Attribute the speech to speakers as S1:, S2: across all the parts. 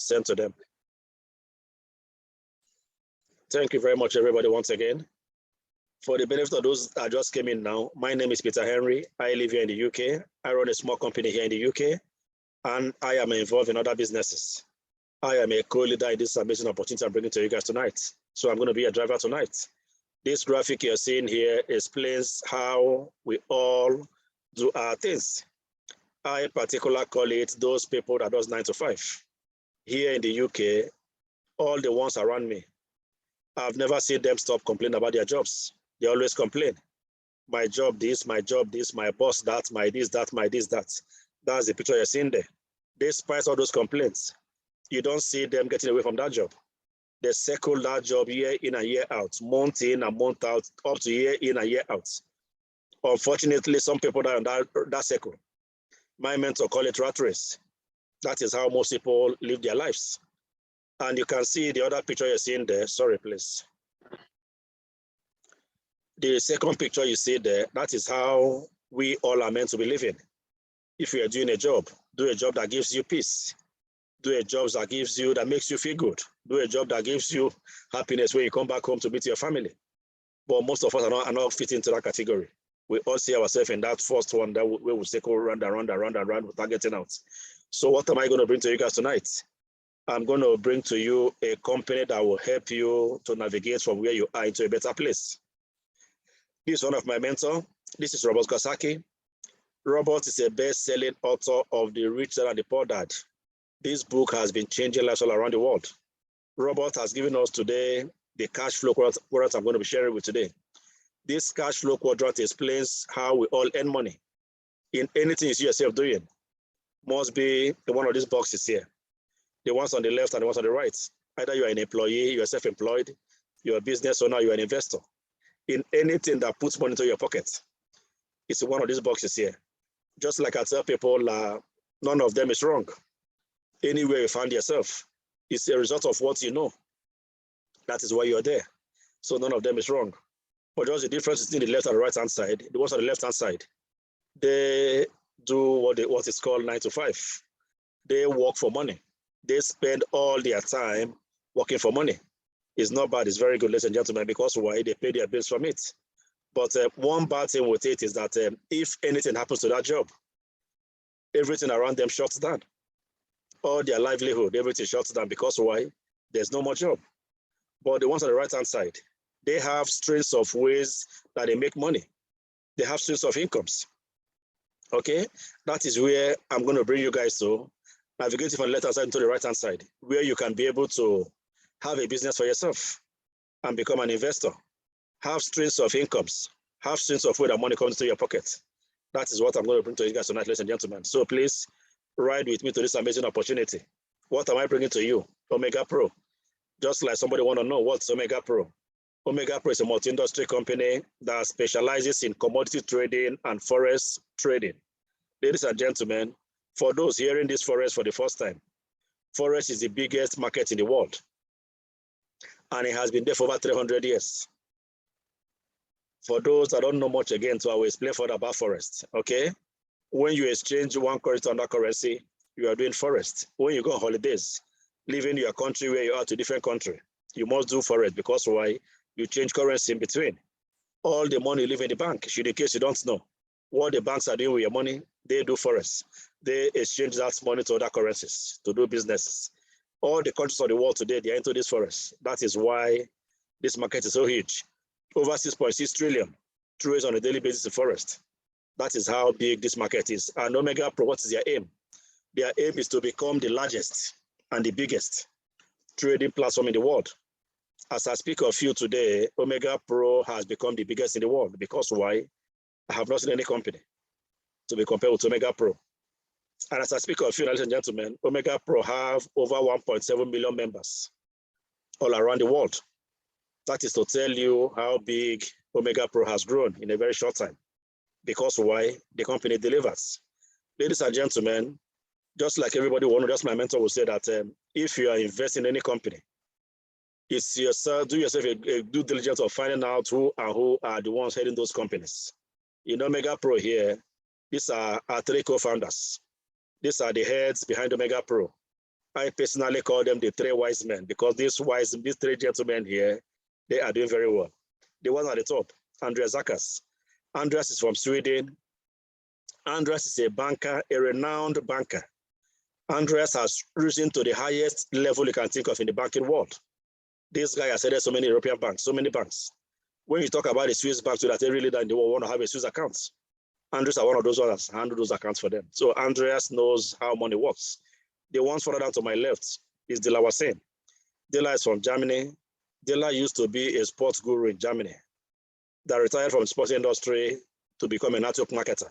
S1: sent to them. Thank you very much, everybody, once again. For the benefit of those that just came in now, my name is Peter Henry. I live here in the UK. I run a small company here in the UK, and I am involved in other businesses. I am a co-leader in this amazing opportunity I'm bringing to you guys tonight. So I'm going to be a driver tonight. This graphic you're seeing here explains how we all do our things. I particularly call it those people that does 9 to 5. Here in the UK, all the ones around me, I've never seen them stop complaining about their jobs. They always complain. My job this, my job this, my boss that, my this, that, my this, that. That's the picture you're seeing there. Despite all those complaints, you don't see them getting away from that job. They circle that job year in and year out, month in and month out, up to year in and year out. Unfortunately, some people are in that circle. My mentor call it rat race. That is how most people live their lives. And you can see the other picture you're seeing there. Sorry, please. The second picture you see there, that is how we all are meant to be living. If you are doing a job, do a job that gives you peace. Do a job that makes you feel good. Do a job that gives you happiness when you come back home to meet your family. But most of us are not fit into that category. We all see ourselves in that first one that we will circle round and round and round and round without getting out. So what am I going to bring to you guys tonight? I'm going to bring to you a company that will help you to navigate from where you are into a better place. This is one of my mentors. This is Robert Kiyosaki. Robert is a best-selling author of The Rich Dad and the Poor Dad. This book has been changing lives all around the world. Robert has given us today the cash flow quadrant I'm going to be sharing with today. This cash flow quadrant explains how we all earn money. In anything you see yourself doing, must be the one of these boxes here. The ones on the left and the ones on the right. Either you are an employee, you are self-employed, you're a business owner, you are an investor. In anything that puts money into your pocket, it's one of these boxes here. Just like I tell people, none of them is wrong. Anywhere you find yourself, it's a result of what you know. That is why you're there. So none of them is wrong. But just the difference between the left and the right-hand side, the ones on the left-hand side, they do what is called 9 to 5. They work for money. They spend all their time working for money. It's not bad, it's very good, ladies and gentlemen, because why? They pay their bills from it. But one bad thing with it is that if anything happens to that job, everything around them shuts down. All their livelihood, everything shuts down because why? There's no more job. But the ones on the right-hand side, they have strings of ways that they make money. They have strings of incomes. Okay, that is where I'm going to bring you guys to, navigating from the left-hand side to the right-hand side, where you can be able to have a business for yourself and become an investor. Have strings of incomes, have strings of where the money comes into your pocket. That is what I'm going to bring to you guys tonight, ladies and gentlemen. So please ride with me to this amazing opportunity. What am I bringing to you? Omegapro. Just like somebody want to know what's Omegapro. Omegapro is a multi-industry company that specializes in commodity trading and forex trading. Ladies and gentlemen, for those hearing this forex for the first time, forex is the biggest market in the world. And it has been there for over 300 years. For those that don't know much, again, so I will explain further about forex, okay? When you exchange one currency to another currency, you are doing forex. When you go on holidays, leaving your country where you are to a different country, you must do forex because why? You change currency in between. All the money you leave in the bank, should in case you don't know, what the banks are doing with your money, they do forex. They exchange that money to other currencies to do businesses. All the countries of the world today, they are into this forex. That is why this market is so huge. Over 6.6 trillion trades on a daily basis in forex. That is how big this market is. And Omegapro, what is their aim? Their aim is to become the largest and the biggest trading platform in the world. As I speak of you today, Omegapro has become the biggest in the world. Because why? I have not seen any company to be compared with Omegapro. And as I speak of you, ladies and gentlemen, Omegapro have over 1.7 million members all around the world. That is to tell you how big Omegapro has grown in a very short time. Because why? The company delivers. Ladies and gentlemen, just like everybody will know, just my mentor will say that if you are investing in any company, it's yourself, do yourself a due diligence of finding out who are the ones heading those companies. In Omegapro here, these are our 3 co-founders. These are the heads behind Omegapro. I personally call them the three wise men because these three gentlemen here, they are doing very well. The one at the top, Andreas Zakas. Andreas is from Sweden. Andreas is a banker, a renowned banker. Andreas has risen to the highest level you can think of in the banking world. This guy has headed so many European banks, so many banks. When you talk about the Swiss banks, so that every leader in the world want to have a Swiss account. Andreas are one of those ones that handle those accounts for them. So Andreas knows how money works. The one further down to my left is Dila Wasen. Dila is from Germany. Dila used to be a sports guru in Germany that retired from the sports industry to become a network marketer.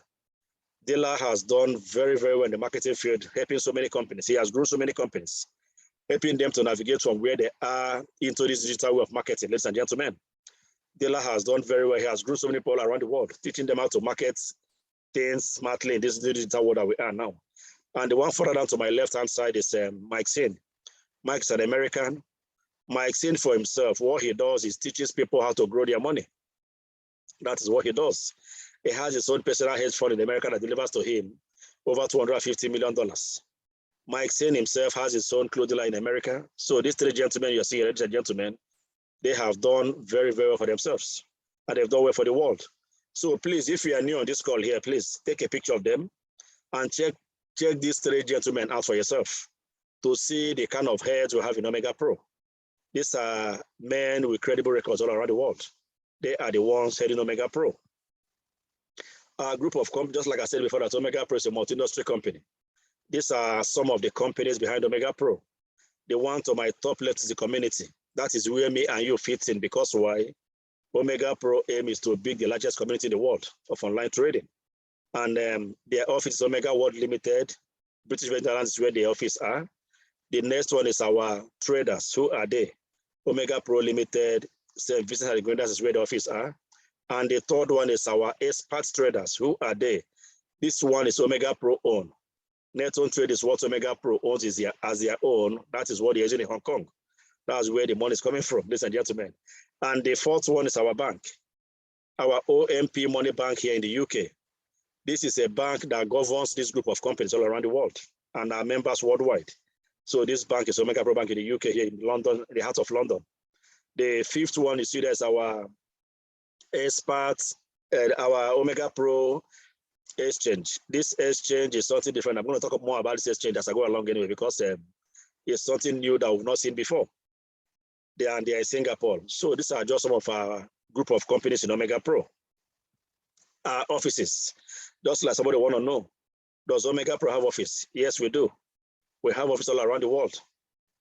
S1: Dila has done very, very well in the marketing field, helping so many companies. He has grown so many companies, helping them to navigate from where they are into this digital way of marketing, ladies and gentlemen. Dila has done very well. He has grown so many people around the world, teaching them how to market things smartly in this digital world that we are now. And the one further down to my left-hand side is Mike Sin. Mike's an American. Mike Sin for himself, what he does is teaches people how to grow their money. That is what he does. He has his own personal hedge fund in America that delivers to him over $250 million. Mike Sin himself has his own clothing line in America. So these three gentlemen you're seeing, ladies and gentlemen, they have done very, very well for themselves, and they've done well for the world. So please, if you are new on this call here, please take a picture of them and check these three gentlemen out for yourself to see the kind of heads we have in Omegapro. These are men with credible records all around the world. They are the ones heading Omegapro. A group of companies, just like I said before, that Omegapro is a multi-industry company. These are some of the companies behind Omegapro. The one to my top left is the community. That is where me and you fit in, because why? Omegapro aim is to build the largest community in the world of online trading. And their office is Omega World Limited. British Virgin Islands is where the office are. The next one is our traders. Who are they? Omegapro Limited, Business and Ingredients is where the office are. And the third one is our expert traders. Who are they? This one is Omegapro own. Net-owned trade is what Omegapro owns as their own. That is what they're using in Hong Kong. That's where the money is coming from, ladies and gentlemen. And the fourth one is our bank, our OMP Money Bank here in the UK. This is a bank that governs this group of companies all around the world and our members worldwide. So this bank is Omegapro Bank in the UK here in London, in the heart of London. The fifth one is as our experts, our Omegapro exchange. This exchange is something different. I'm going to talk more about this exchange as I go along anyway, because it's something new that we've not seen before. They are in Singapore. So these are just some of our group of companies in Omegapro. Our offices, just like somebody want to know, does Omegapro have office? Yes, we do. We have office all around the world.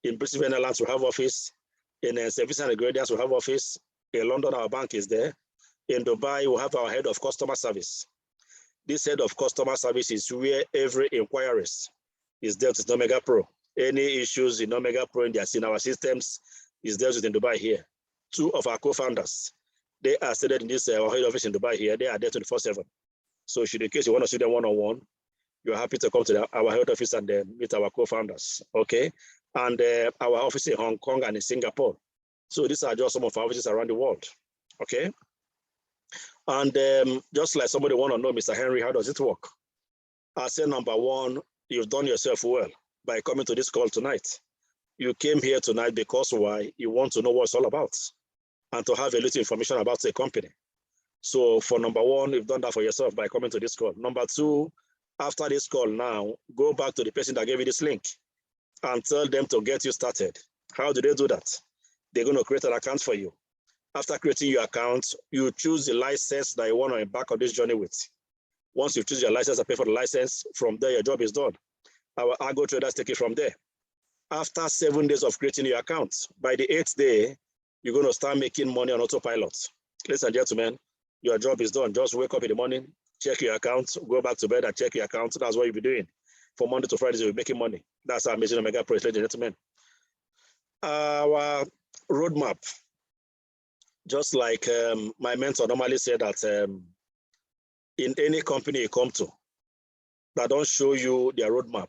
S1: In British Virgin Islands, we have office. In Service and Ingredients, we have office. In London, our bank is there. In Dubai, we have our head of customer service. This head of customer service is where every inquiries is dealt with Omegapro. Any issues in Omegapro in our systems is dealt with in Dubai here. Two of our co-founders, they are seated in this our head office in Dubai here. They are there 24/7. So should in case you want to see them one-on-one, you're happy to come to our head office and meet our co-founders, okay? And our office in Hong Kong and in Singapore. So these are just some of our offices around the world, okay? And just like somebody want to know, Mr. Henry, how does it work? I say, number one, you've done yourself well by coming to this call tonight. You came here tonight because why? You want to know what it's all about and to have a little information about the company. So for number one, you've done that for yourself by coming to this call. Number two, after this call now, go back to the person that gave you this link and tell them to get you started. How do they do that? They're going to create an account for you. After creating your account, you choose the license that you want to embark on this journey with. Once you choose your license and pay for the license, from there, your job is done. Our Argo traders take it from there. After 7 days of creating your account, by the 8th day, you're going to start making money on autopilot. Ladies and gentlemen, your job is done. Just wake up in the morning, check your account, go back to bed and check your account. That's what you'll be doing. From Monday to Friday, you'll be making money. That's our amazing Omegapro, ladies and gentlemen. Our roadmap, just like my mentor normally said that in any company you come to that don't show you their roadmap,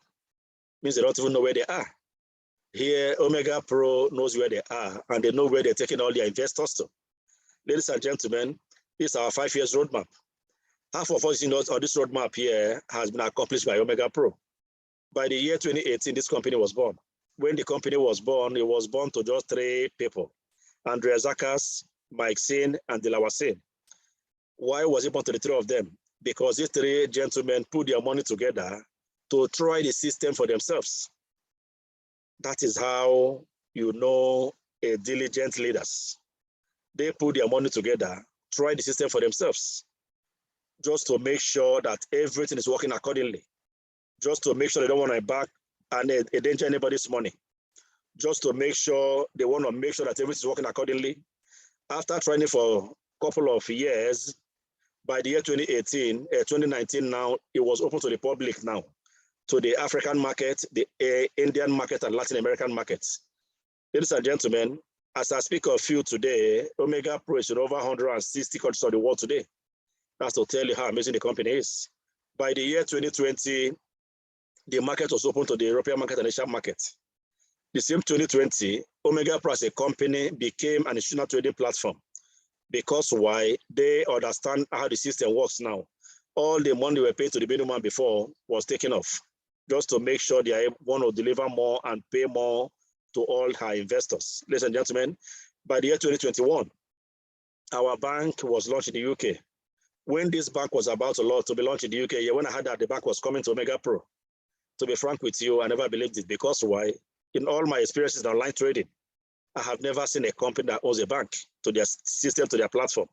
S1: means they don't even know where they are. Here, Omegapro knows where they are and they know where they're taking all their investors to. Ladies and gentlemen, this is our 5 years roadmap. Half of us on this roadmap here has been accomplished by Omegapro. By the year 2018, this company was born. when the company was born, it was born to just 3 people, Andrea Zakas, Mike Sin, and Dilawa Sin. Why was it born to the 3 of them? Because these 3 gentlemen put their money together to try the system for themselves. That is how you know a diligent leaders. They put their money together, try the system for themselves, just to make sure that everything is working accordingly, just to make sure they don't want to back and endanger anybody's money, just to make sure they want to make sure that everything is working accordingly. After trying for a couple of years, by the year 2019 now, it was open to the public now, to the African market, the Indian market, and Latin American markets. Ladies and gentlemen, as I speak of you today, Omegapro is in over 160 countries of the world today. That's to tell you how amazing the company is. By the year 2020, the market was open to the European market and Asian market. The same 2020, Omegapro as a company became an institutional trading platform. Because why? They understand how the system works now. All the money we paid to the middleman before was taken off, just to make sure they want to deliver more and pay more to all our investors. Ladies and gentlemen, by the year 2021, our bank was launched in the UK. When this bank was about to be launched in the UK, when I heard that the bank was coming to Omegapro, to be frank with you, I never believed it. Because why? In all my experiences in online trading, I have never seen a company that owns a bank to their system, to their platform.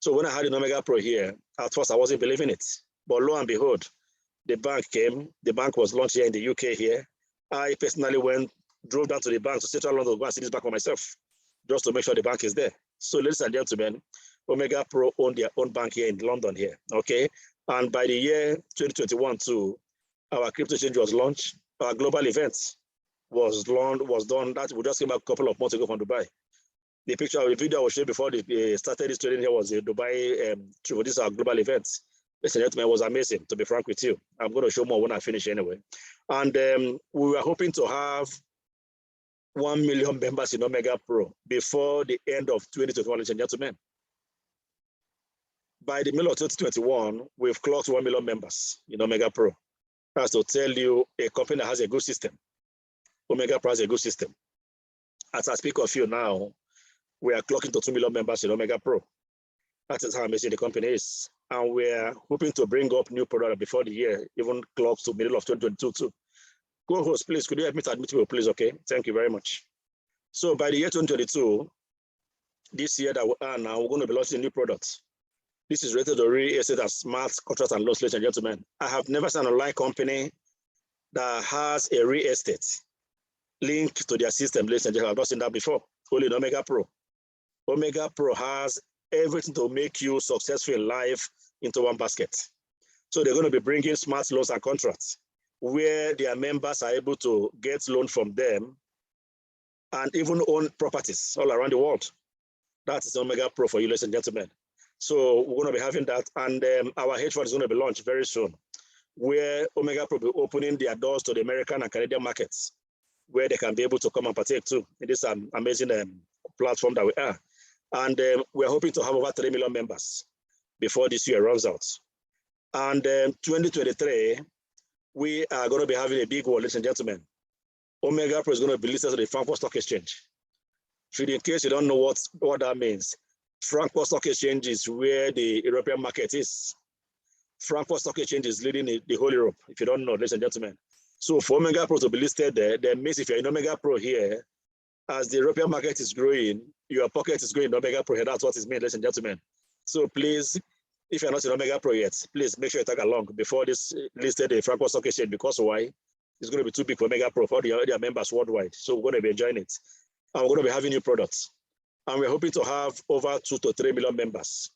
S1: So when I had an Omegapro here, at first I wasn't believing it. But lo and behold, the bank came. The bank was launched here in the UK here. I personally drove down to the bank to Central London to go and see this bank for myself, just to make sure the bank is there. So ladies and gentlemen, Omegapro own their own bank here in London here, okay? And by the year 2021 too, our crypto exchange was launched. Our global event was done. That we just came back a couple of months ago from Dubai. The video I was showing before they started this trading here was a Dubai trip. This is our global event. Listen, it was amazing, to be frank with you. I'm going to show more when I finish anyway. And we were hoping to have 1 million members in Omegapro before the end of 2021, ladies and gentlemen. By the middle of 2021, we've clocked 1 million members in Omegapro. That's to tell you a company that has a good system. Omegapro has a good system. As I speak of you now, we are clocking to 2 million members in Omegapro. That is how amazing the company is. And we're hoping to bring up new product before the year, even clocks to middle of 2022 too. Co-host, please, could you help me to admit you, please? Okay, thank you very much. So by the year 2022, this year that we are now, we're going to be launching a new product. This is rated to real estate as smart contracts and loans, ladies and gentlemen. I have never seen an online company that has a real estate link to their system, ladies and gentlemen. I've not seen that before, only in Omegapro. Omegapro has everything to make you successful in life into one basket. So they're going to be bringing smart loans and contracts where their members are able to get loan from them and even own properties all around the world. That is Omegapro for you, ladies and gentlemen. So we're going to be having that, and our hedge fund is going to be launched very soon, where Omegapro will be opening their doors to the American and Canadian markets, where they can be able to come and partake too in this amazing platform that we are. And we're hoping to have over 3 million members before this year runs out. And 2023, we are going to be having a big one, ladies and gentlemen. Omegapro is going to be listed on the Frankfurt Stock Exchange. In case you don't know what that means, Frankfurt Stock Exchange is where the European market is. Frankfurt Stock Exchange is leading the whole Europe, if you don't know, ladies and gentlemen. So for Omegapro to be listed there, that means if you're in Omegapro here, as the European market is growing, your pocket is growing in Omegapro here. That's what it means, ladies and gentlemen. So please, if you're not in Omegapro yet, please make sure you tag along before this listed in Frankfurt Stock Exchange, because why? It's going to be too big for Omegapro for their members worldwide. So we're going to be enjoying it. And we're going to be having new products. And we're hoping to have over 2 to 3 million members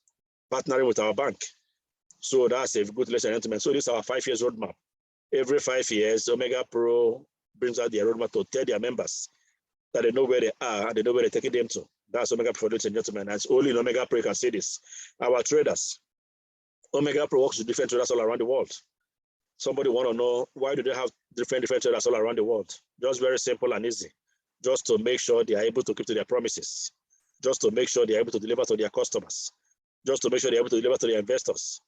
S1: partnering with our bank. So that's a good, ladies and gentlemen. So this is our 5 years roadmap. Every 5 years, Omegapro brings out their roadmap to tell their members that they know where they are and they know where they're taking them to. That's Omegapro, ladies and gentlemen. And it's only in Omegapro you can see this. Our traders, Omegapro works with different traders all around the world. Somebody want to know, why do they have different traders all around the world? Just very simple and easy. Just to make sure they are able to keep to their promises. Just to make sure they are able to deliver to their customers. Just to make sure they are able to deliver to their investors.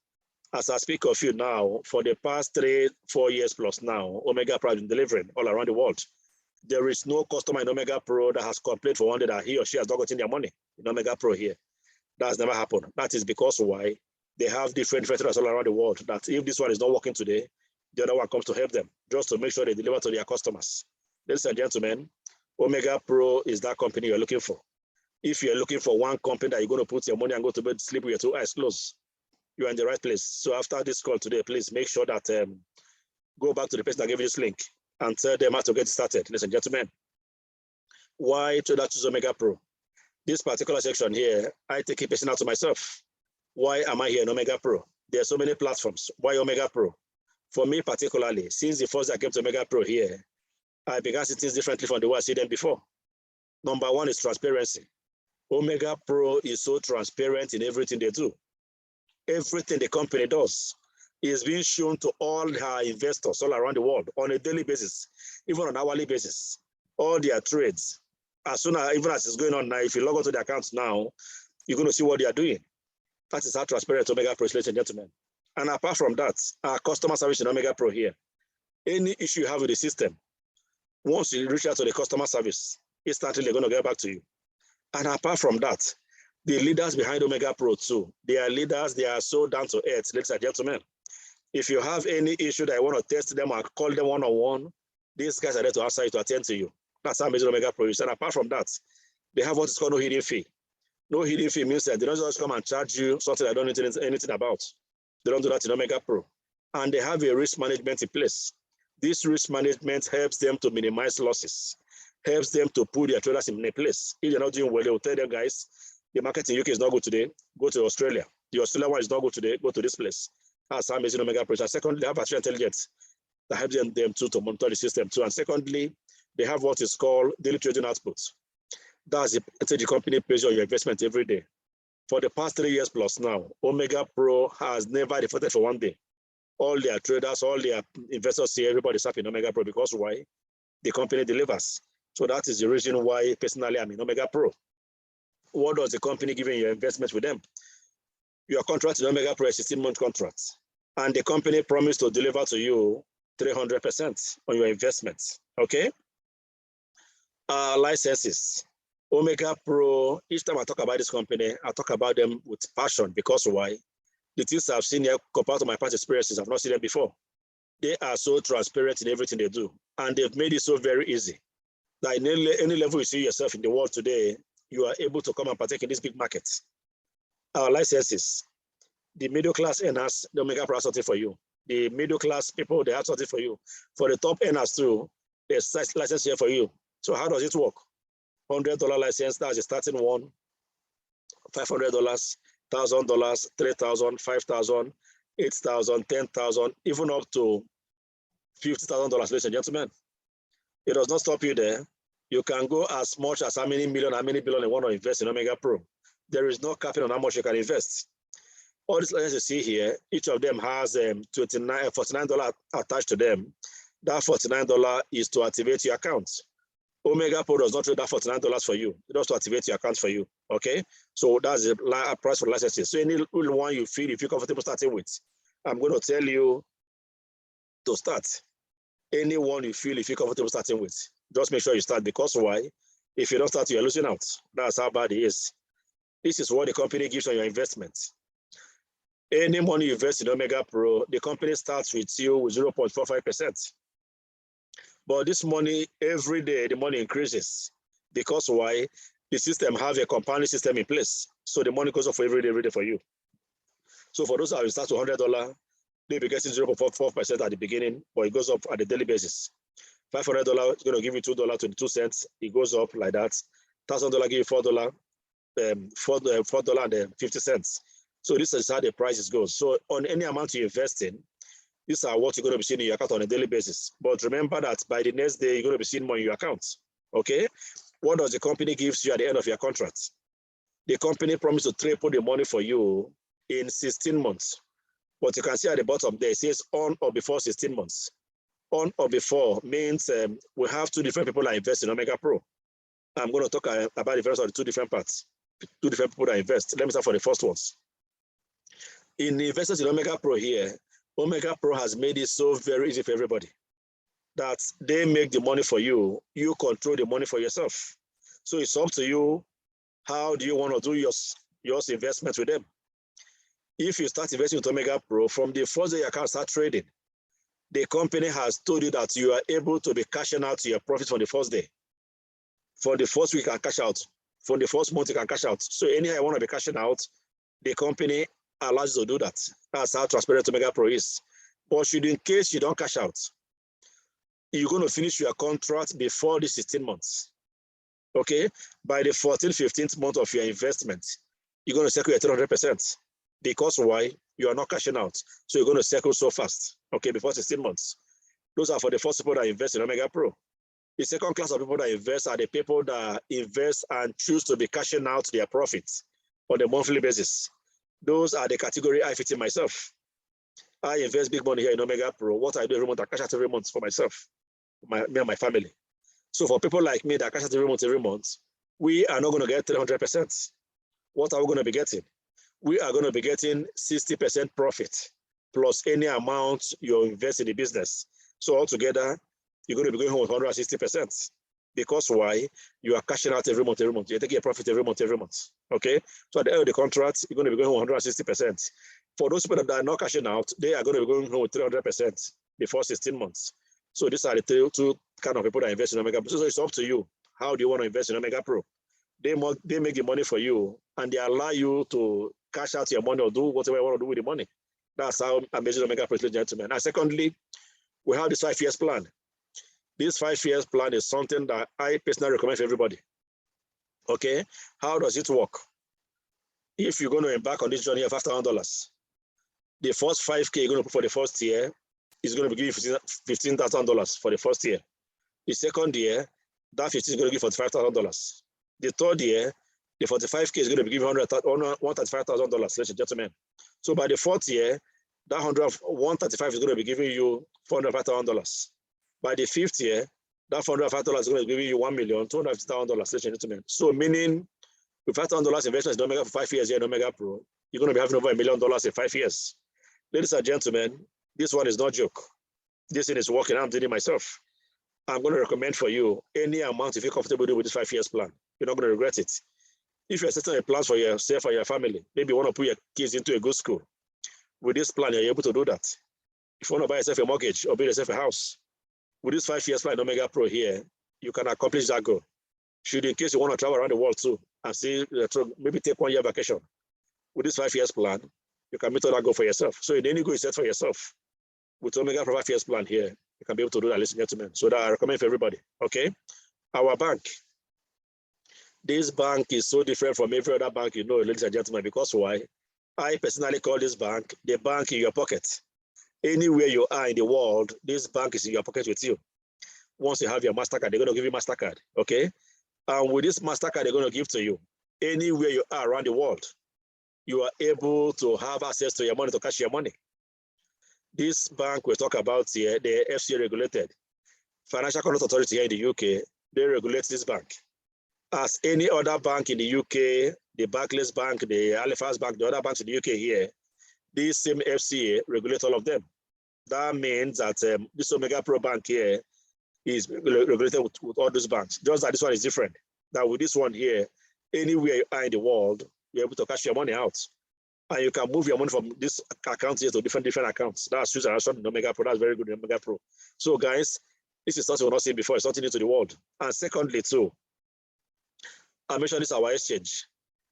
S1: As I speak of you now, for the past 3-4 years plus now, Omegapro has been delivering all around the world. There is no customer in Omegapro that has complained for one day that he or she has not gotten their money in Omegapro here. That has never happened. That is because why? They have different traders all around the world that if this one is not working today, the other one comes to help them just to make sure they deliver to their customers. Ladies and gentlemen, Omegapro is that company you're looking for. If you're looking for one company that you're going to put your money and go to bed, sleep with your 2 eyes closed, you're in the right place. So after this call today, please make sure that go back to the person that gave you this link and tell them how to get started. Ladies and gentlemen, why should I choose Omegapro? This particular section here, I take it personal to myself. Why am I here in Omegapro? There are so many platforms. Why Omegapro? For me particularly, since the first day I came to Omegapro here, I began seeing things differently from the way I see them before. Number one is transparency. Omegapro is so transparent in everything they do. Everything the company does is being shown to all her investors all around the world on a daily basis, even on an hourly basis. All their trades, as soon as, even as it's going on now, if you log onto the accounts now, you're going to see what they are doing. That is how transparent Omegapro is, ladies and gentlemen. And apart from that, our customer service in Omegapro here, any issue you have with the system, once you reach out to the customer service, instantly they're going to get back to you. And apart from that, the leaders behind Omegapro too, they are leaders, they are so down to earth, ladies and gentlemen. If you have any issue that you want to test them or call them one-on-one, these guys are there to answer you, to attend to you. That's how amazing Omegapro is. And apart from that, they have what is called no hidden fee. No hidden fee means that they don't just come and charge you something I don't know anything about. They don't do that in Omegapro. And they have a risk management in place. This risk management helps them to minimize losses, helps them to put their traders in a place. If they're not doing well, they will tell them, guys, the market in UK is not good today, go to Australia. The Australian one is not good today, go to this place. That's how amazing Omegapro is. And secondly, they have artificial intelligence that helps them to monitor the system too. And secondly, they have what is called daily trading output. That's the company pays your investment every day. For the past 3 years plus now, Omegapro has never defaulted for one day. All their traders, all their investors see everybody's happy in Omegapro because why? The company delivers. So that is the reason why personally I'm in Omegapro. What does the company give you your investment with them? Your contract in Omegapro is a 16-month contract. And the company promised to deliver to you 300% on your investments. Okay? Licenses. Omegapro, each time I talk about this company, I talk about them with passion because why? The things I've seen here compared to my past experiences, I've not seen them before. They are so transparent in everything they do. And they've made it so very easy. That in any level you see yourself in the world today, you are able to come and partake in this big market. Our licenses, the middle class earners, the Omegapro has something for you. The middle class people, they have something for you. For the top earners too, there's license here for you. So how does it work? $100 license, that's the starting one. $500, $1,000, $3,000, $5,000, $8,000, $10,000, even up to $50,000, ladies and gentlemen. It does not stop you there. You can go as much as how many million, how many billion you want to invest in Omegapro. There is no capping on how much you can invest. All these licenses you see here, each of them has $49 attached to them. That $49 is to activate your account. Omegapro does not trade that $49 for you. It does to activate your account for you. Okay? So that's the price for licenses. So any one you feel, if you're comfortable starting with, I'm going to tell you to start. Any one you feel, if you're comfortable starting with, just make sure you start, because why? If you don't start, you're losing out. That's how bad it is. This is what the company gives on your investment. Any money you invest in Omegapro, the company starts with you with 0.45%. But this money, every day, the money increases. Because why? The system have a compounding system in place. So the money goes up for every day for you. So for those who start to $100, they be getting 0.44% at the beginning, but it goes up at the daily basis. $500 is going to give you $2.22. It goes up like that. $1,000 give you $4, $4.50. So this is how the prices go. So on any amount you invest in, these are what you're going to be seeing in your account on a daily basis. But remember that by the next day, you're going to be seeing more in your account. Okay? What does the company give you at the end of your contract? The company promised to triple the money for you in 16 months. But you can see at the bottom there, it says on or before 16 months. On or before means we have two different people that invest in Omegapro. I'm going to talk about the difference of the two different parts, two different people that invest. Let me start for the first ones. In the investors in Omegapro here, Omegapro has made it so very easy for everybody. that they make the money for you, you control the money for yourself. So it's up to you. How do you want to do your investment with them? If you start investing with Omegapro, from the first day you can start trading, the company has told you that you are able to be cashing out your profit from the first day. For the first week, you can cash out. For the first month, you can cash out. So anyhow you want to be cashing out, the company allows you to do that. That's how transparent Omegapro is. But should in case you don't cash out, you're going to finish your contract before the 16 months. Okay? By the 14th, 15th month of your investment, you're going to settle your 300%. Because why? You are not cashing out. So you're going to settle so fast. Okay, before 16 months. Those are for the first people that invest in Omegapro. The second class of people that invest are the people that invest and choose to be cashing out their profits on a monthly basis. Those are the category I fit in myself. I invest big money here in Omegapro. What I do every month, I cash out every month for myself, me and my family. So for people like me that cash out every month, we are not going to get 300%. What are we going to be getting? We are going to be getting 60% profit plus any amount you invest in the business. So altogether, you're going to be going home with 160%. Because why? You are cashing out every month. You're taking a profit every month. Okay? So at the end of the contract, you're going to be going home 160%. For those people that are not cashing out, they are going to be going home with 300% before 16 months. So these are the two kind of people that invest in Omegapro. So it's up to you. How do you want to invest in Omegapro? They make the money for you, and they allow you to cash out your money or do whatever you want to do with the money. That's how amazing Omegapro is, ladies and gentlemen. And secondly, we have this 5 years plan. This 5 years plan is something that I personally recommend for everybody. Okay, how does it work? If you're going to embark on this journey of $5,000, the first 5K you're going to put for the first year is going to be giving you $15,000 for the first year. The second year, that 15 is going to give $45,000. The third year, the 45K is going to be giving $135,000, ladies and gentlemen. So by the fourth year, that 135 is going to be giving you $405,000. By the fifth year, that $405 is going to be giving you $1,250,000, ladies and gentlemen. So meaning, with $5,000 investment in Omega for 5 years here in Omegapro, you're going to be having over $1 million in 5 years. Ladies and gentlemen, this one is not a joke. This thing is working. I'm doing it myself. I'm going to recommend for you any amount if you're comfortable with this 5 years plan. You're not going to regret it. If you're setting a plan for yourself or your family, maybe you want to put your kids into a good school. With this plan, you're able to do that. If you want to buy yourself a mortgage or build yourself a house, with this 5 years plan in Omegapro here, you can accomplish that goal. Should in case you want to travel around the world too and see, maybe take 1 year vacation. With this 5 years plan, you can meet all that goal for yourself. So in any goal you set for yourself, with Omegapro 5 years plan here, you can be able to do that, ladies and gentlemen. So that I recommend for everybody. Okay, our bank. This bank is so different from every other bank, ladies and gentlemen, because why? I personally call this bank the bank in your pocket. Anywhere you are in the world, this bank is in your pocket with you. Once you have your MasterCard, they're going to give you MasterCard, okay? And with this MasterCard, they're going to give to you. Anywhere you are around the world, you are able to have access to your money, to cash your money. This bank we talk about here, the FCA regulated. Financial Conduct Authority here in the UK, they regulate this bank. As any other bank in the UK, the Barclays Bank, the Halifax Bank, the other banks in the UK here, this same FCA regulates all of them. That means that this Omegapro bank here is regulated with all those banks. Just that this one is different. Now with this one here, anywhere you are in the world, you're able to cash your money out. And you can move your money from this account here to different accounts. That's used as in Omegapro. That's very good in Omegapro. So guys, this is something we've not seen before. It's something new to the world. And secondly too, I mentioned this our exchange.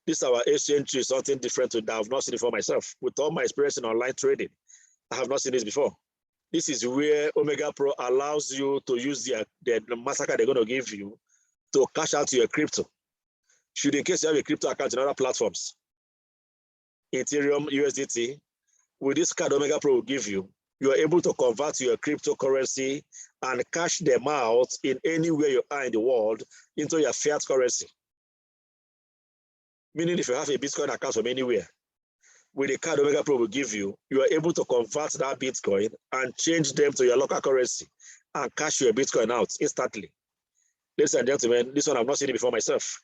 S1: This our exchange is something different that I've not seen it for myself. With all my experience in online trading, I have not seen this before. This is where Omegapro allows you to use the MasterCard they're going to give you to cash out your crypto. Should in case you have a crypto account in other platforms, Ethereum, USDT, with this card Omegapro will give you, you are able to convert your cryptocurrency and cash them out in anywhere you are in the world into your fiat currency. Meaning if you have a Bitcoin account from anywhere, with the card Omegapro will give you, you are able to convert that Bitcoin and change them to your local currency and cash your Bitcoin out instantly. Ladies and gentlemen, this one I've not seen it before myself.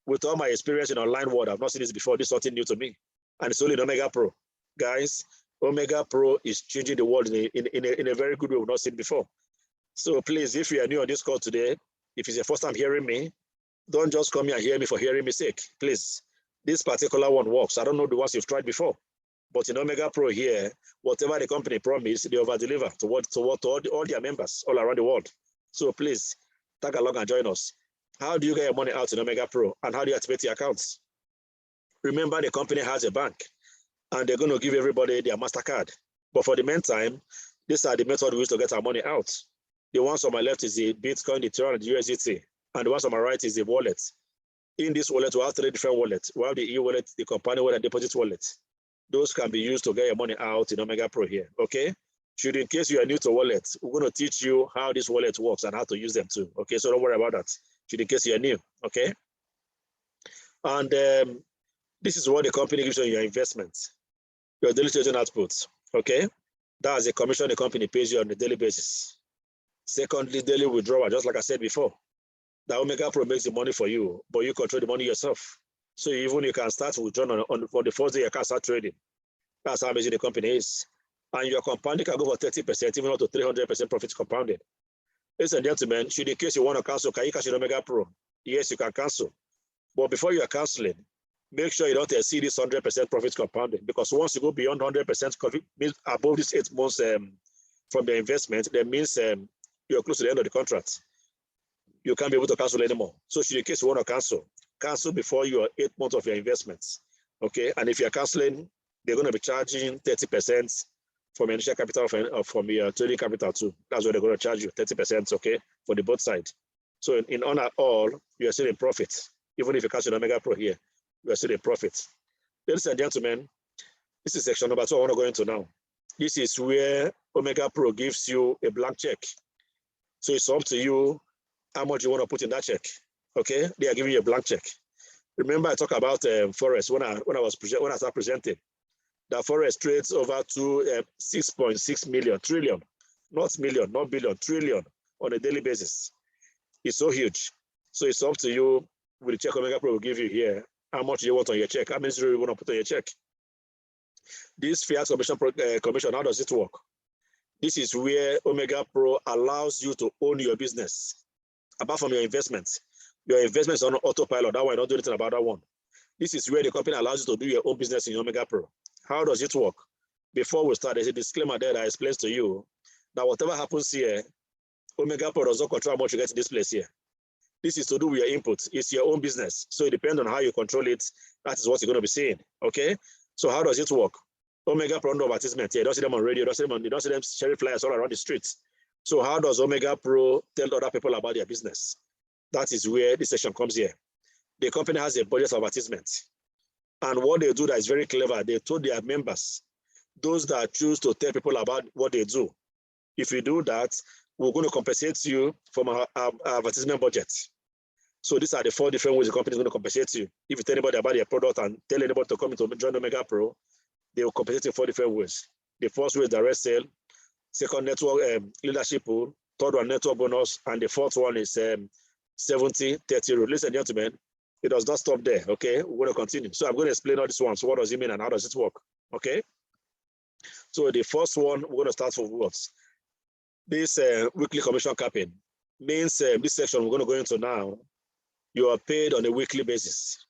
S1: With all my experience in online world, I've not seen this before. This is something new to me. And it's only in Omegapro. Guys, Omegapro is changing the world in a very good way we've not seen before. So please, if you are new on this call today, if it's your first time hearing me, don't just come here and hear me for hearing me sake. Please, this particular one works. I don't know the ones you've tried before, but in Omegapro here, whatever the company promised, they over-deliver to all their members all around the world. So please, tag along and join us. How do you get your money out in Omegapro, and how do you activate your accounts? Remember, the company has a bank, and they're going to give everybody their MasterCard. But for the meantime, these are the methods we use to get our money out. The ones on my left is the Bitcoin, the Ethereum, and the USDT. And the ones on my right is the wallet. In this wallet, we have 3 different wallets. We have the e-wallet, the company wallet, and deposit wallet. Those can be used to get your money out in Omegapro here, okay? Should in case you are new to wallet, we're going to teach you how this wallet works and how to use them too, okay? So don't worry about that. Should in case you are new, okay? And this is what the company gives you on your investments, your daily trading outputs, okay? That's the commission the company pays you on a daily basis. Secondly, daily withdrawal, just like I said before. The Omegapro makes the money for you, but you control the money yourself. So even you can start withdrawing on the first day you can start trading. That's how amazing the company is. And your compounding can go for 30%, even up to 300% profit compounded. Ladies and gentlemen, should in case you want to cancel, can you cancel Omegapro? Yes, you can cancel. But before you are canceling, make sure you don't exceed this 100% profit compounding, because once you go beyond 100% profit, above this 8 months from the investment, that means you're close to the end of the contract. You can't be able to cancel anymore. So should in case you want to cancel before your 8 months of your investments, okay? And if you're canceling, they're going to be charging 30% from your initial capital from your trading capital too. That's what they're going to charge you, 30%, okay, for the both sides. So in all, you're still in profit. Even if you cancel Omegapro here, you're still in profit. Ladies and gentlemen, this is section number 2 I want to go into now. This is where Omegapro gives you a blank check. So it's up to you how much you want to put in that check. Okay, they are giving you a blank check. Remember, I talked about Forex when I started presenting. The Forex trades over to 6.6 trillion, not million, not billion, trillion on a daily basis. It's so huge. So it's up to you with the check Omegapro will give you here, how much you want on your check, how many zeros you want to put on your check. This fiat commission, how does it work? This is where Omegapro allows you to own your business. Apart from your investments is on autopilot. That one, don't do anything about that one. This is where the company allows you to do your own business in Omegapro. How does it work? Before we start, there's a disclaimer there that explains to you that whatever happens here, Omegapro does not control how much you get in this place here. This is to do with your input. It's your own business. So it depends on how you control it. That is what you're going to be seeing. Okay? So how does it work? Omegapro no advertisement here. You don't see them on radio, you don't see them sharing flyers all around the streets. So how does Omegapro tell other people about their business? That is where this section comes here. The company has a budget of advertisement. And what they do that is very clever, they told their members, those that choose to tell people about what they do, if you do that, we're going to compensate you from our advertisement budget. So these are the 4 different ways the company is going to compensate you. If you tell anybody about your product and tell anybody to come into join Omegapro, they will compensate you 4 different ways. The first way is direct sale. Second, network leadership pool. Third one, network bonus. And the fourth one is 70-30 rule. Ladies and gentlemen, it does not stop there, okay? We're going to continue. So I'm going to explain all this one. So what does it mean and how does it work, okay? So the first one, we're going to start with what? This weekly commission capping means this section we're going to go into now, you are paid on a weekly basis.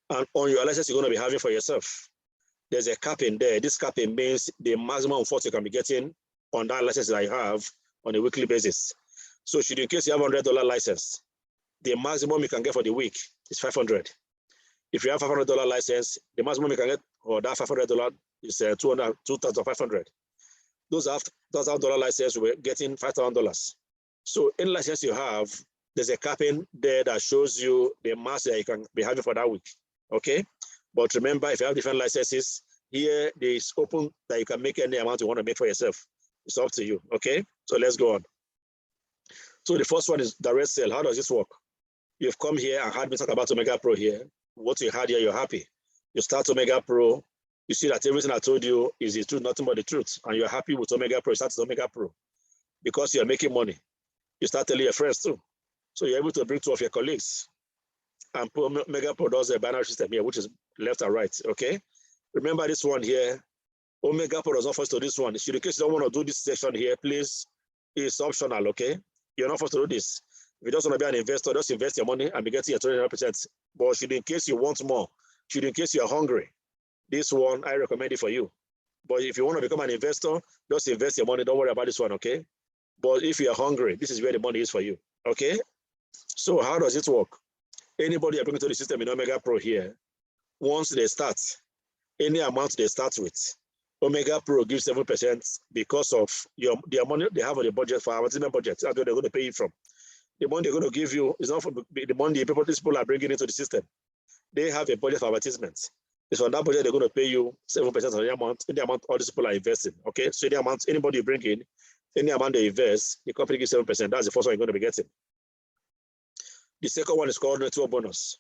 S1: And on your license you're going to be having for yourself, there's a capping there. This capping means the maximum of what you can be getting on that license that you have on a weekly basis. So should in case you have $100 license, the maximum you can get for the week is $500. If you have $500 license, the maximum you can get for that $500 is $2,500. Those $1,000 license will be getting $5,000. So any license you have, there's a capping there that shows you the max that you can be having for that week. Okay? But remember, if you have different licenses, here there is open that you can make any amount you want to make for yourself. It's up to you. Okay? So let's go on. So the first one is direct sale. How does this work? You've come here and heard me talk about Omegapro here. What you had here, you're happy. You start Omegapro, you see that everything I told you is the truth, nothing but the truth. And you're happy with Omegapro, you start Omegapro. Because you're making money. You start telling your friends too. So you're able to bring 2 of your colleagues. And Omegapro does a binary system here, which is left and right, okay? Remember this one here, Omegapro does not first to this one. Should in case you don't want to do this section here, please It's optional, okay? You're not forced to do this. If you just want to be an investor, just invest your money and be getting your 29%. But should in case you want more, should in case you're hungry, this one, I recommend it for you. But if you want to become an investor, just invest your money. Don't worry about this one, okay? But if you're hungry, this is where the money is for you, okay? So how does it work? Anybody you're bringing to the system in Omegapro here, once they start, any amount they start with, Omegapro gives 7% because of their money they have on the budget for advertisement budget. That's where they're going to pay you from. The money they're going to give you is not for the money these people are bringing into the system. They have a budget for advertisements. It's on that budget they're going to pay you 7% of the amount all these people are investing. Okay, so the amount anybody you bring in, any amount they invest, the company gives 7%. That's the first one you're going to be getting. The second one is called network bonus.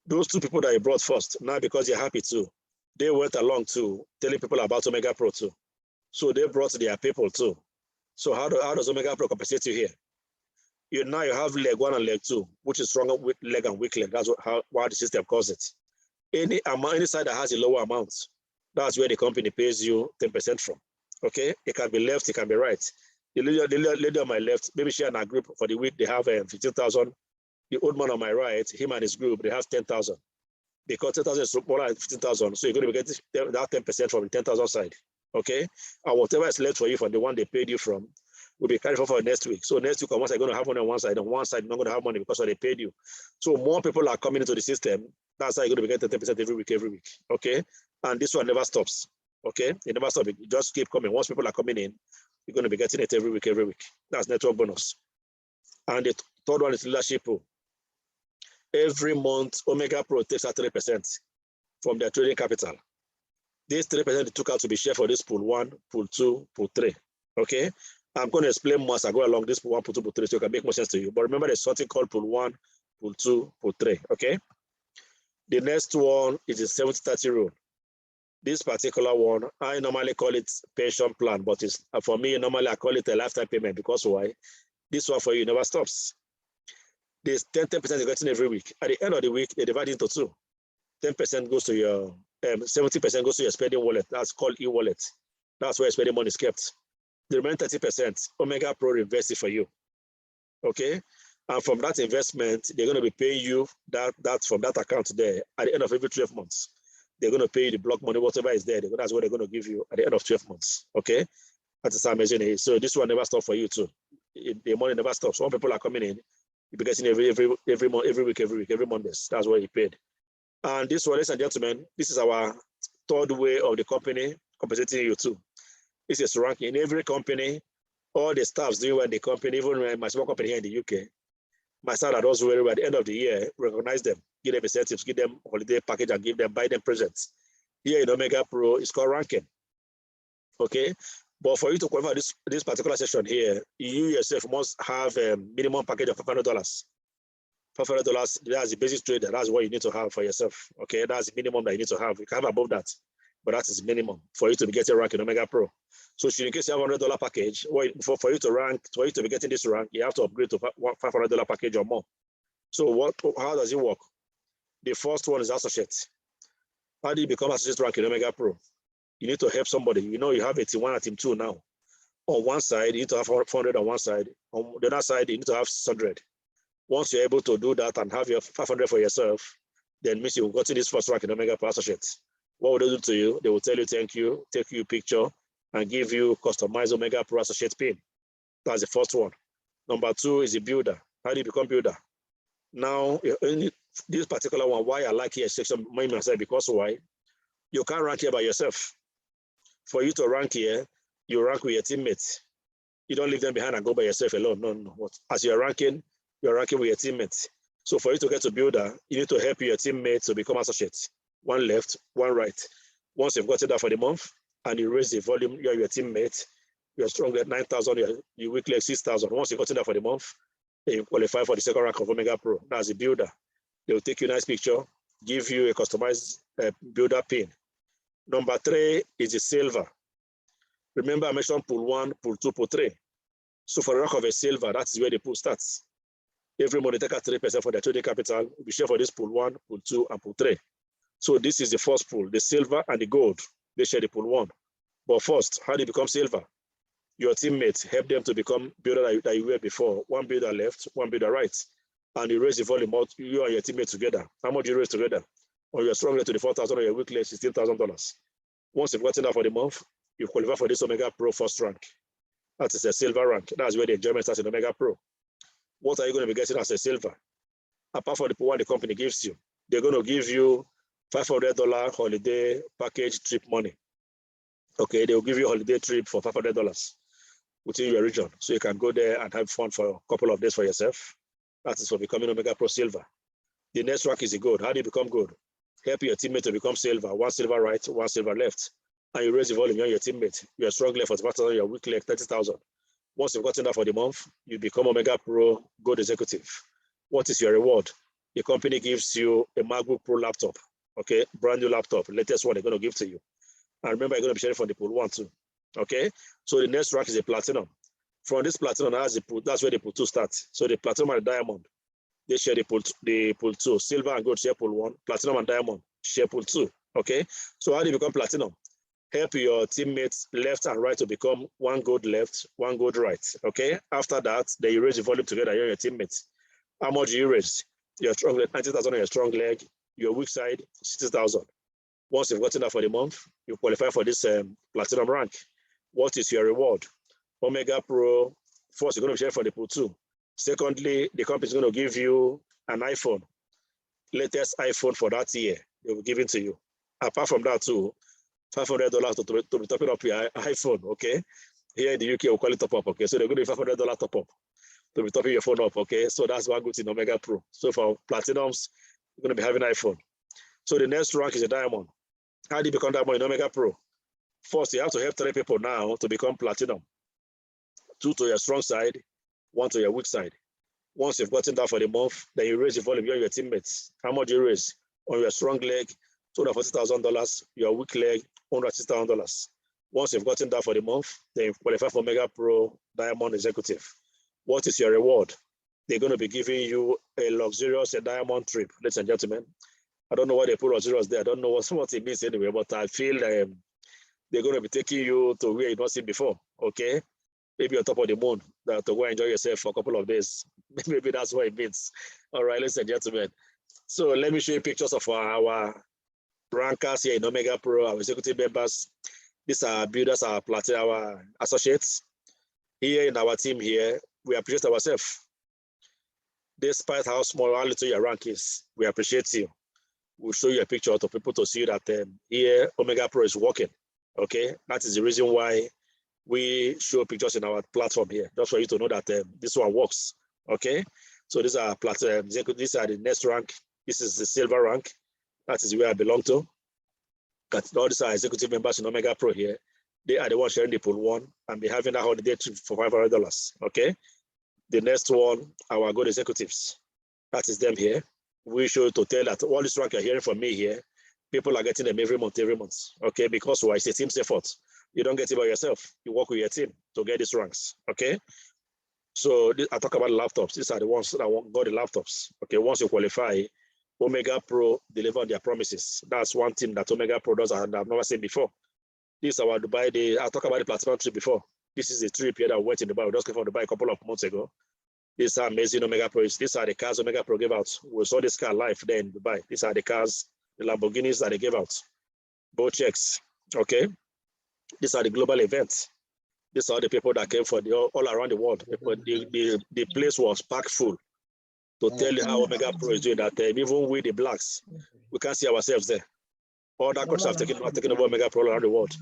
S1: Those two people that you brought first, now because you're happy too, they went along to telling people about Omegapro too. So they brought their people too. So how does Omegapro compensate you here? Now you have leg 1 and leg 2, which is stronger leg and weak leg. That's why the system calls it. Any side that has a lower amount, that's where the company pays you 10% from. Okay, it can be left, it can be right. The lady on my left, maybe she and her group for the week they have 15,000. The old man on my right, him and his group, they have 10,000. Because 10,000 is more than 15,000, so you're going to be getting that 10% from the 10,000 side. Okay, and whatever is left for you from the one they paid you from will be carried forward for next week. So next week, once I'm going to have money on one side, you're not going to have money because they paid you. So more people are coming into the system. That's how you're going to be getting 10% every week. Okay, and this one never stops. Okay, it never stops. It just keep coming. Once people are coming in, you're going to be getting it every week. That's network bonus. And the third one is leadership pool. Every month, Omegapro takes out 3% from their trading capital. This 3% they took out to be shared for this pool 1, pool 2, pool 3. Okay, I'm going to explain more as I go along this pool 1, pool 2, pool 3 so it can make more sense to you. But remember, there's something called pool 1, pool 2, pool 3. Okay, the next one is the 70-30 rule. This particular one, I normally call it pension plan, but it's for me, normally I call it a lifetime payment because why? This one for you never stops. This 10% you're getting every week. At the end of the week, they divide into 2. 10% goes to your 70% goes to your spending wallet. That's called e-wallet. That's where spending money is kept. The remaining 30%, Omegapro invests it for you. Okay, and from that investment, they're going to be paying you that from that account there at the end of every 12 months. They're going to pay you the block money, whatever is there. That's what they're going to give you at the end of 12 months. Okay, that is how I'm measuring it. So this one never stops for you too. The money never stops. When people are coming in, you'll be getting every month, every week, every Mondays. That's what you paid. And this one, ladies and gentlemen, this is our third way of the company compensating you too. This is ranking. In every company, all the staffs doing well in the company, even my small company here in the UK, my staff that does very well at the end of the year, recognize them, give them incentives, give them holiday package, and buy them presents. Here in Omegapro, it's called ranking. Okay, but for you to qualify this particular session here, you yourself must have a minimum package of $500. $500, that's the basic trade. That's what you need to have for yourself. Okay, that's the minimum that you need to have. You can have above that, but that is minimum for you to be getting rank in Omegapro. So in case you have $100 package, for you to rank, for you to be getting this rank, you have to upgrade to $500 package or more. So how does it work? The first one is associate. How do you become associate rank in Omegapro? You need to help somebody. You know you have a team 1 and team 2 now. On one side, you need to have 400 on one side. On the other side, you need to have 600. Once you're able to do that and have your 500 for yourself, then means you've gotten this first rank in Omegapro associate. What will they do to you? They will tell you thank you, take you a picture, and give you customized Omegapro associate pin. That's the first one. Number 2 is the builder. How do you become builder? Now, in this particular one, why I like here section myself, because why? You can't rank here by yourself. For you to rank here, you rank with your teammates. You don't leave them behind and go by yourself alone. No. As you're ranking with your teammates. So for you to get to builder, you need to help your teammates to become associates. One left, one right. Once you've gotten that for the month and you raise the volume, you're your teammate, you're strong at 9,000, you weekly at 6,000. Once you've gotten that for the month, then you qualify for the second rank of Omegapro. That's the builder. They will take you a nice picture, give you a customized builder pin. Number 3 is the silver. Remember I mentioned pool 1, pool 2, pool 3. So for the rank of a silver, that is where the pool starts. Every month they take out 3% for their trading capital. We share for this pool 1, pool 2, and pool 3. So this is the first pool, the silver and the gold. They share the pool 1. But first, how do you become silver? Your teammates, help them to become builder that you were before. One builder left, one builder right. And you raise the volume out, you and your teammates together. How much do you raise together? On your strong leg to the 4,000, on your weak leg, $16,000. Once you've gotten that for the month, you qualify for this Omegapro first rank. That is a silver rank. That's where the enjoyment starts in Omegapro. What are you going to be getting as a silver? Apart from the one the company gives you, they're going to give you $500 holiday package trip money. Okay, they'll give you a holiday trip for $500 within your region. So you can go there and have fun for a couple of days for yourself. That is for becoming Omegapro silver. The next rank is the gold. How do you become gold? Help your teammate to become silver. One silver right, one silver left. And you raise the volume on your teammate. Your strong leg for 45,000, your weak leg 30,000. Once you've gotten that for the month, you become Omegapro Gold Executive. What is your reward? The company gives you a MacBook Pro laptop, okay? Brand new laptop, latest one they're going to give to you. And remember, you're going to be sharing from the pool 1 too, okay? So the next rank is a platinum. From this platinum, that's where the pool 2 starts. So the platinum and the diamond, they share the pool 2. Silver and gold share pool 1. Platinum and diamond share pool 2, okay? So how do you become platinum? Help your teammates left and right to become one gold left, one gold right, okay? After that, then you raise the volume together, you and your teammates. How much do you raise? Your strong leg, 90,000 on your strong leg, your weak side, 60,000. Once you've gotten that for the month, you qualify for this platinum rank. What is your reward? Omegapro, first, you're going to share for the pool 2. Secondly, the company is going to give you an iPhone, latest iPhone for that year. They will give it to you. Apart from that too, $500 to be topping up your iPhone, okay? Here in the UK, we'll call it top up, okay? So they're going to give $500 top up to be topping your phone up, okay? So that's one good thing in Omegapro. So for platinums, you're going to be having iPhone. So the next rank is a diamond. How do you become diamond in Omegapro? First, you have to help 3 people now to become platinum. 2 to your strong side, 1 to your weak side. Once you've gotten that for the month, then you raise the volume, you and your teammates. How much do you raise? On your strong leg, $240,000, your weak leg, $160,000. Once you've gotten that for the month, then you qualify for Omegapro Diamond Executive. What is your reward? They're going to be giving you a luxurious diamond trip, ladies and gentlemen. I don't know why they put luxurious there. I don't know what it means anyway, but I feel they're going to be taking you to where you've not seen before, okay? Maybe on top of the moon, to go enjoy yourself for a couple of days. Maybe that's what it means. All right, ladies and gentlemen. So let me show you pictures of our rankers here in Omegapro, our executive members. These are builders, our platinum, our associates. Here in our team here, we appreciate ourselves. Despite how small, how little your rank is, we appreciate you. We'll show you a picture to people to see that here Omegapro is working. Okay, that is the reason why we show pictures in our platform here, just for you to know that this one works. Okay, so these are platinum. These are the next rank. This is the silver rank. That is where I belong to. All these are executive members in Omegapro here. They are the ones sharing the pool 1 and be having that holiday trip for $500. Okay, the next one, our good executives. That is them here. We show to tell that all this rank you're hearing from me here, people are getting them every month. Okay, because why? It's a team's effort. You don't get it by yourself. You work with your team to get these ranks. Okay. So I talk about laptops. These are the ones that got the laptops. Okay. Once you qualify, Omegapro deliver on their promises. That's one thing that Omegapro does, and I've never seen before. This is our Dubai day. I talked about the platinum trip before. This is a trip here that we went in Dubai. We just came from Dubai a couple of months ago. These are amazing Omegapro. These are the cars Omegapro gave out. We saw this car live there in Dubai. These are the cars, the Lamborghinis that they gave out. Both checks. Okay. These are the global events. These are the people that came from all around the world. The place was packed full to tell you how Omegapro is doing that. Even with the blacks, we can't see ourselves there. All that countries have taken over Omegapro around the world.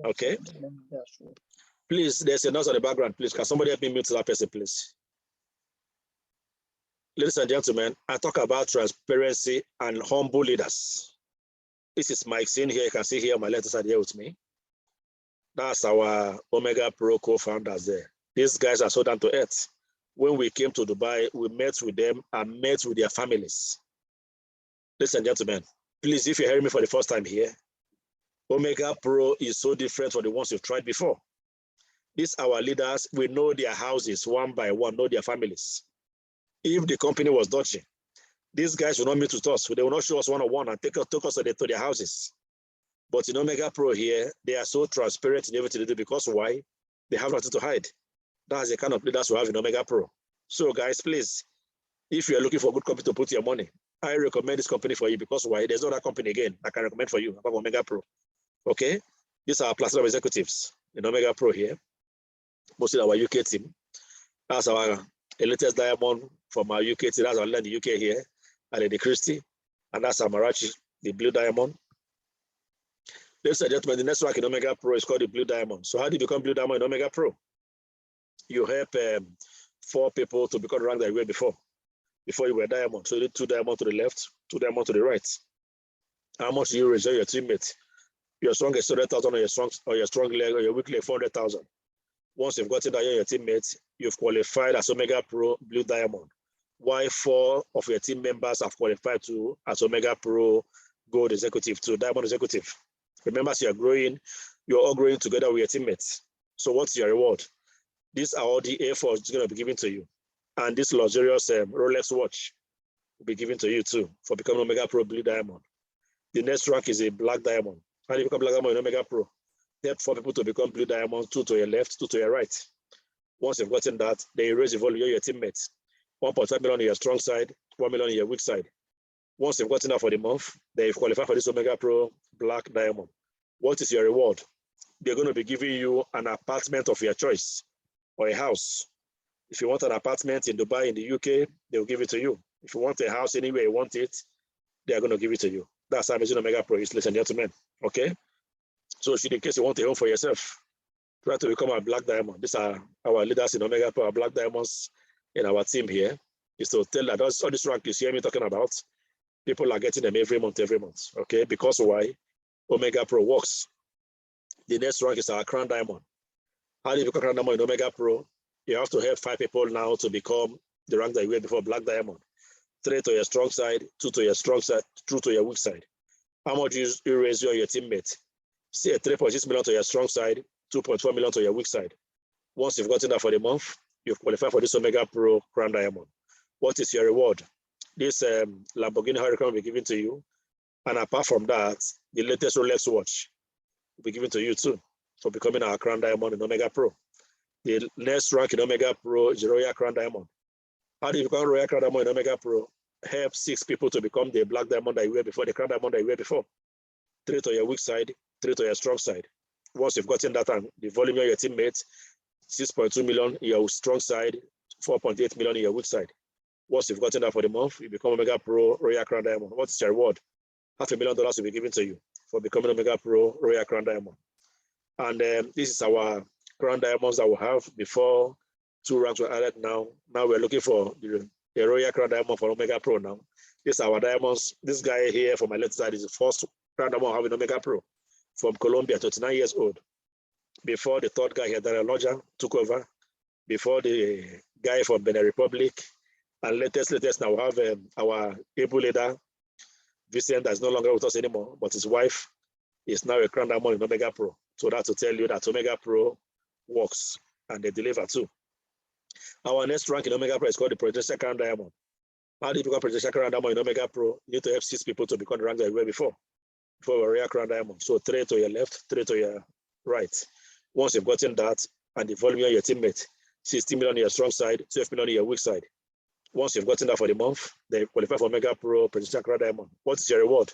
S1: Okay. Please, there's a noise on the background. Please, can somebody help me mute that person, please? Ladies and gentlemen, I talk about transparency and humble leaders. This is Mike Sin here. You can see here on my left side here with me. That's our Omegapro co-founders there. These guys are so down to earth. When we came to Dubai, we met with them and met with their families. Ladies and gentlemen, please, if you're hearing me for the first time here, Omegapro is so different from the ones you've tried before. These our leaders, we know their houses one by one, know their families. If the company was dodgy, these guys will not meet with us. They will not show us one-on-one and take us to their houses. But in Omegapro here, they are so transparent in everything they do, because why? They have nothing to hide. That's the kind of leaders we have in Omegapro. So guys, please, if you're looking for a good company to put your money, I recommend this company for you because why? There's no other company again I can recommend for you apart from Omegapro. Okay? These are platinum executives in Omegapro here. Mostly our UK team. That's our latest diamond from our UK team. That's our leader in the UK here, and the Christie. And that's our Marachi, the blue diamond. Ladies and gentlemen, the next rank in Omegapro is called the blue diamond. So how do you become blue diamond in Omegapro? You help 4 people to become the rank that you were before you were diamond. So you need 2 diamonds to the left, 2 diamonds to the right. How much do you raise your teammate? Your strong is 200,000 or your strong leg or your weak leg 400,000. Once you've gotten that, your teammates, you've qualified as Omegapro blue diamond. Why 4 of your team members have qualified to as Omegapro gold executive to diamond executive? Remember, as you're growing, you're all growing together with your teammates. So what's your reward? These are all the efforts going to be given to you. And this luxurious Rolex watch will be given to you too for becoming Omegapro blue diamond. The next rank is a black diamond. How do you become black diamond in Omegapro? Help 4 people to become blue diamonds, 2 to your left, 2 to your right. Once you've gotten that, then you raise the volume of your teammates. 1.5 million on your strong side, 1 million on your weak side. Once you've gotten that for the month, then you've qualified for this Omegapro black diamond. What is your reward? They're going to be giving you an apartment of your choice or a house. If you want an apartment in Dubai, in the UK, they'll give it to you. If you want a house anywhere you want it, they are going to give it to you. That's how amazing Omegapro is, ladies and gentlemen. Okay? So in case you want a home for yourself, try to become a black diamond. These are our leaders in Omegapro, our black diamonds in our team here. Is to tell that all this rank you hear me talking about, people are getting them every month. Okay? Because why? Omegapro works. The next rank is our crown diamond. How do you become crown diamond in Omegapro? You have to help 5 people now to become the rank that you were before black diamond. 3 to your strong side, 2 to your strong side, 2 to your weak side. How much you raise your teammate? Say 3.6 million to your strong side, 2.4 million to your weak side. Once you've gotten that for the month, you've qualified for this Omegapro crown diamond. What is your reward? This Lamborghini Huracan will be given to you. And apart from that, the latest Rolex watch will be given to you too for becoming our crown diamond in Omegapro. The next rank in Omegapro is Royal Crown Diamond. How do you become Royal Crown Diamond in Omegapro? Help 6 people to become the black diamond that you were before, the crown diamond that you were before. 3 to your weak side, 3 to your strong side. Once you've gotten that and the volume of your teammates, 6.2 million in your strong side, 4.8 million in your weak side. Once you've gotten that for the month, you become Omegapro Royal Crown Diamond. What is your reward? $500,000 will be given to you for becoming Omegapro Royal Crown Diamond. And this is our crown diamonds that we have before 2 ranks were added now. Now we're looking for the Royal Crown Diamond for Omegapro now. These are our diamonds. This guy here from my left side is the first crown diamond I have in Omegapro from Colombia, 29 years old. Before the 3rd guy here, Daniel Loja, took over. Before the guy from Benin Republic. And latest now we have our able leader, Vicente, that's no longer with us anymore, but his wife is now a crown diamond in Omegapro. So that's to tell you that Omegapro works and they deliver too. Our next rank in Omegapro is called the Presidential Crown Diamond. How do you become Presidential Crown Diamond in Omegapro? You need to help 6 people to become the rank that you were before a Royal Crown Diamond. So 3 to your left, 3 to your right. Once you've gotten that and the volume of your teammate, 60 million on your strong side, 12 million on your weak side. Once you've gotten that for the month, they qualify for Omegapro Presidential Crown Diamond. What is your reward?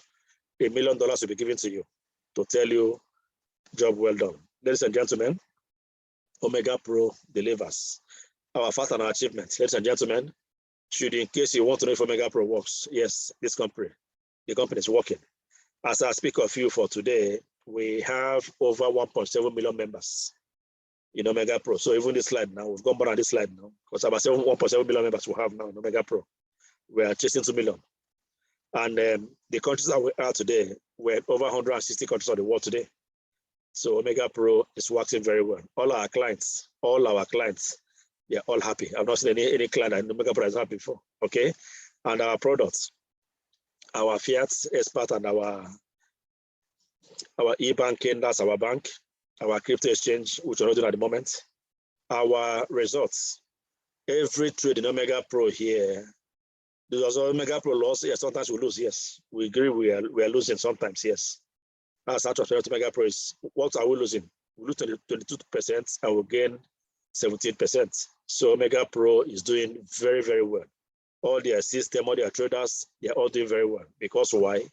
S1: $1 million will be given to you to tell you, job well done. Ladies and gentlemen, Omegapro delivers. Our fact and our achievements. Ladies and gentlemen, in case you want to know if Omegapro works, yes, the company is working. As I speak of you for today, we have over 1.7 million members in Omegapro. So even this slide now, we've gone more on this slide now, because about 1.7 million members we have now in Omegapro. We are chasing 2 million. And the countries that we are today, we're in over 160 countries of the world today. So Omegapro is working very well. All our clients, they're all happy. I've not seen any client that Omegapro is happy for. Okay, and our products, our fiat expert and our e-banking, that's our bank, our crypto exchange, which we're not doing at the moment, our results. Every trade in Omegapro here, there's Omegapro loss. Yes, sometimes we lose. Yes, we agree we are losing sometimes. Yes, that's how transparent Omegapro is. What are we losing? we lose 22% and we'll gain 17%. So Omegapro is doing very, very well. All their system, all their traders, they're all doing very well. Because why?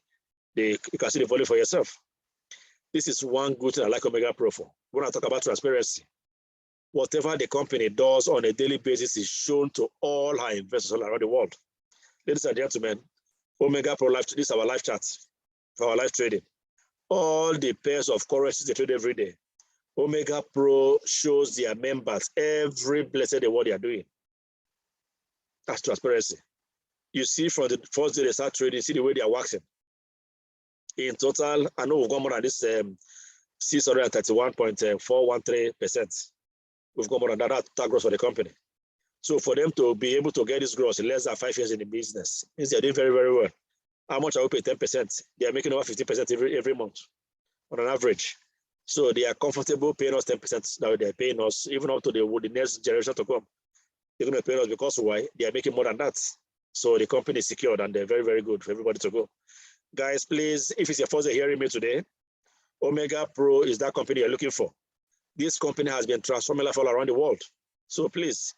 S1: You can see the volume for yourself. This is one good thing I like Omegapro for. When I talk about transparency, whatever the company does on a daily basis is shown to all our investors all around the world. Ladies and gentlemen, Omegapro live, this is our live chat for our live trading. All the pairs of currencies they trade every day. Omegapro shows their members every blessed day what they are doing. That's transparency. You see from the first day they start trading, see the way they are waxing. In total, I know we've gone more than this 631.413%. We've got more than that growth for the company. So for them to be able to get this growth in less than 5 years in the business, means they're doing very, very well. How much I will pay? 10%. They are making over 50% every month on an average. So they are comfortable paying us 10% now. They're paying us even up to the next generation to come. They're going to pay us because why? They are making more than that. So the company is secured and they're very, very good for everybody to go. Guys, please, if it's your first day hearing me today, Omegapro is that company you're looking for. This company has been transforming life all around the world. So please,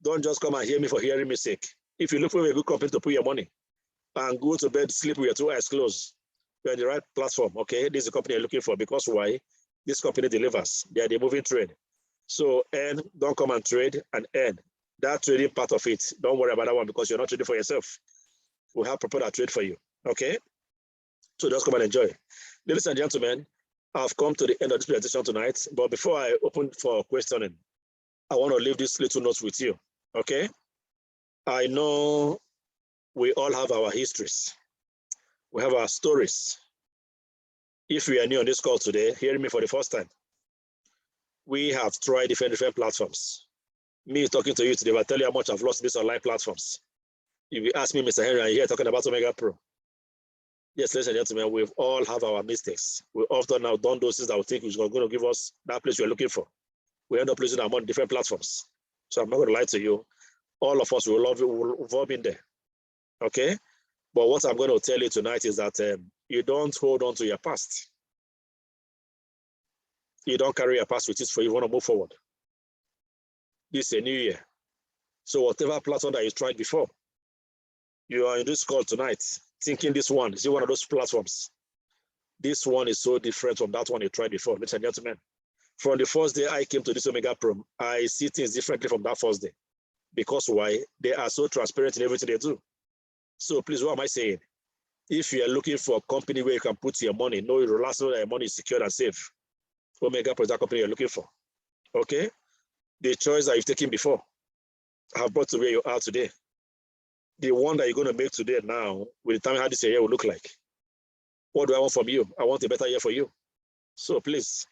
S1: don't just come and hear me for hearing me sake. If you look for a good company to put your money and go to bed, sleep with your 2 eyes closed, you're on the right platform, okay? This is the company you're looking for because why? This company delivers. They are the moving trade. So earn, don't come and trade and earn. That trading part of it, don't worry about that one because you're not trading for yourself. We'll have prepared a trade for you, okay? So just come and enjoy. Ladies and gentlemen, I've come to the end of this presentation tonight, but before I open for questioning, I want to leave this little note with you, okay? I know we all have our histories. We have our stories. If you are new on this call today, hearing me for the first time, we have tried different platforms. Me talking to you today, I'll tell you how much I've lost in these online platforms. If you ask me, Mr. Henry, I'm here talking about Omegapro. Yes, ladies and gentlemen, we've all have our mistakes. We often now done those things that we think is going to give us that place we're looking for. We end up losing our money on different platforms. So I'm not going to lie to you. All of us will love it. We've all been there. Okay? But what I'm going to tell you tonight is that you don't hold on to your past. You don't carry your past with you for you want to move forward. This is a new year. So whatever platform that you tried before, you are in this call tonight thinking this one is one of those platforms. This one is so different from that one you tried before, ladies and gentlemen. From the first day I came to this Omegapro, I see things differently from that first day. Because why? They are so transparent in everything they do. So please, what am I saying? If you are looking for a company where you can put your money, know your last know that your money is secure and safe, Omegapro is that company you're looking for. Okay? The choice that you've taken before have brought to where you are today. The one that you're going to make today now will determine how this year will look like. What do I want from you? I want a better year for you. So please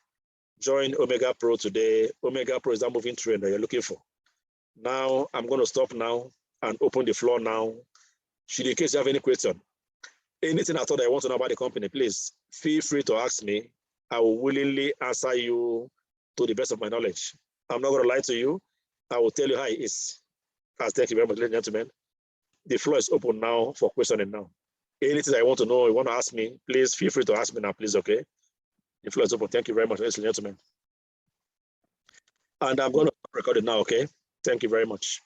S1: join Omegapro today. Omegapro is that moving trend that you're looking for. Now I'm going to stop now and open the floor now. Should in case you have any question, anything at all that I want to know about the company, please feel free to ask me. I will willingly answer you to the best of my knowledge. I'm not going to lie to you. I will tell you how it is. Thank you very much, ladies and gentlemen. The floor is open now for questioning now. Anything I want to know, you want to ask me, please feel free to ask me now, please, okay? The floor is open. Thank you very much, ladies and gentlemen. And I'm going to record it now, okay? Thank you very much.